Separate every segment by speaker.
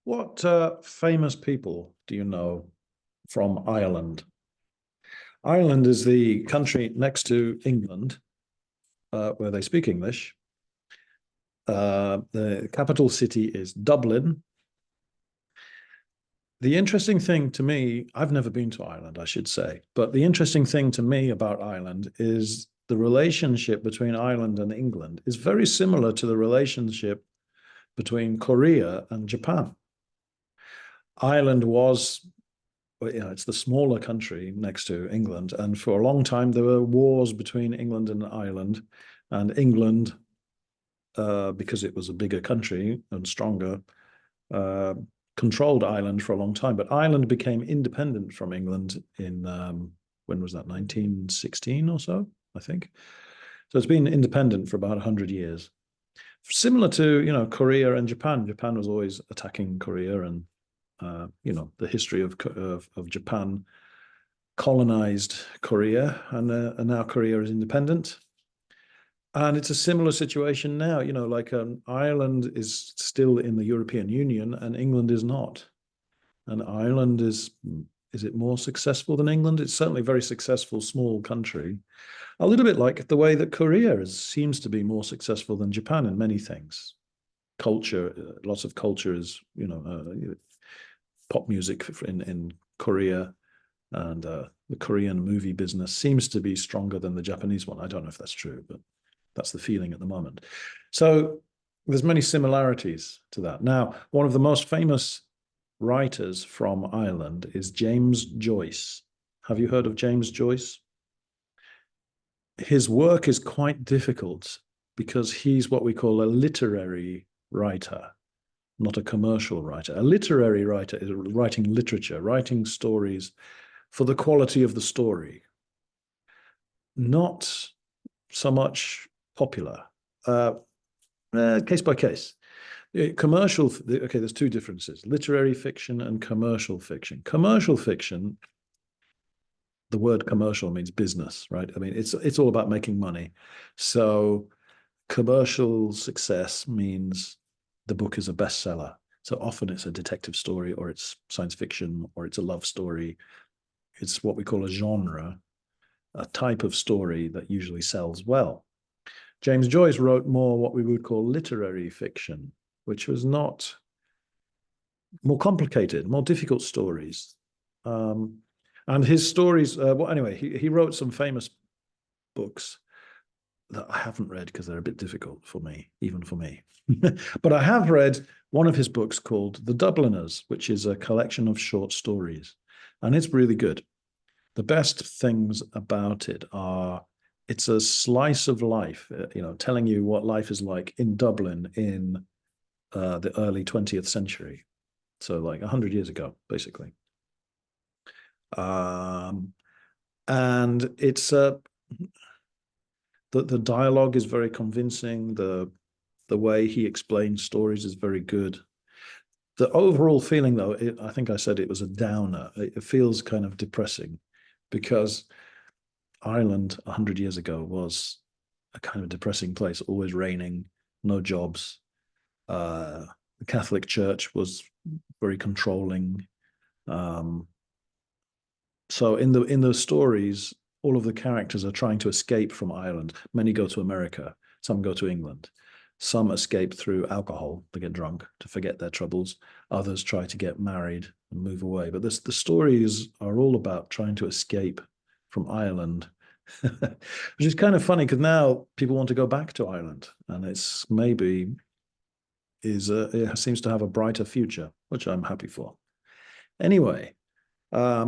Speaker 1: What famous people do you know from Ireland? Ireland is the country next to England, where they speak English. The capital city is Dublin. The interesting thing to me, I've never been to Ireland, I should say, but the interesting thing to me about Ireland is the relationship between Ireland and England is very similar to the relationship between Korea and Japan. Ireland was, it's the smaller country next to England, and for a long time there were wars between England and Ireland, and England, because it was a bigger country and stronger, controlled Ireland for a long time. But Ireland became independent from England in when was that? 1916 or so, I think. So it's been independent for about 100 years. Similar to Korea and Japan. Japan was always attacking Korea, and the history of Japan colonized Korea, and now Korea is independent. And it's a similar situation now, Ireland is still in the European Union and England is not. And Ireland is it more successful than England? It's certainly a very successful small country. A little bit like the way that Korea seems to be more successful than Japan in many things. Culture, lots of cultures, pop music in Korea, and the Korean movie business seems to be stronger than the Japanese one. I don't know if that's true, but that's the feeling at the moment. So there's many similarities to that. Now, one of the most famous writers from Ireland is James Joyce. Have you heard of James Joyce? His work is quite difficult because he's what we call a literary writer, not a commercial writer. A literary writer is writing literature, writing stories for the quality of the story, not so much popular, case by case. Commercial, okay, there's two differences: literary fiction and commercial fiction. Commercial fiction, the word commercial means business, right? I mean, it's all about making money. So commercial success means the book is a bestseller. So often it's a detective story, or it's science fiction, or it's a love story. It's what we call a genre, a type of story that usually sells well. James Joyce wrote more what we would call literary fiction, which was not more complicated, more difficult stories. And his stories, anyway, he wrote some famous books that I haven't read because they're a bit difficult for me, even for me. But I have read one of his books called The Dubliners, which is a collection of short stories. And it's really good. The best things about it are it's a slice of life, telling you what life is like in Dublin in the early 20th century. So like 100 years ago, basically. And it's the dialogue is very convincing. The way he explains stories is very good. The overall feeling, though, I think I said it was a downer. It feels kind of depressing because Ireland 100 years ago was a kind of depressing place, always raining, no jobs. The Catholic Church was very controlling. So in the stories, all of the characters are trying to escape from Ireland. Many go to America, some go to England. Some escape through alcohol, they get drunk to forget their troubles. Others try to get married and move away. But the stories are all about trying to escape from Ireland, which is kind of funny because now people want to go back to Ireland, and it seems to have a brighter future, which I'm happy for. Anyway, I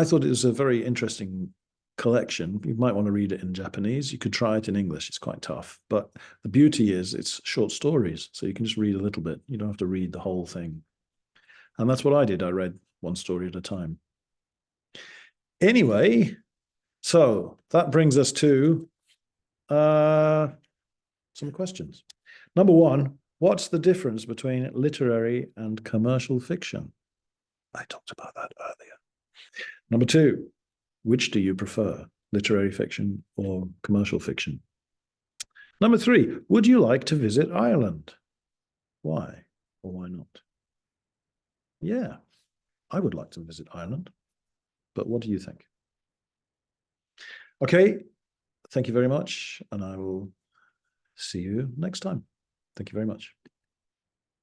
Speaker 1: thought it was a very interesting collection. You might want to read it in Japanese. You could try it in English. It's quite tough. But the beauty is it's short stories, so you can just read a little bit. You don't have to read the whole thing. And that's what I did. I read one story at a time. Anyway, so that brings us to some questions. Number one, what's the difference between literary and commercial fiction? I talked about that earlier. Number two, which do you prefer, literary fiction or commercial fiction? Number three, would you like to visit Ireland? Why or why not? Yeah, I would like to visit Ireland. But what do you think? Okay, thank you very much. And I will see you next time. Thank you very much.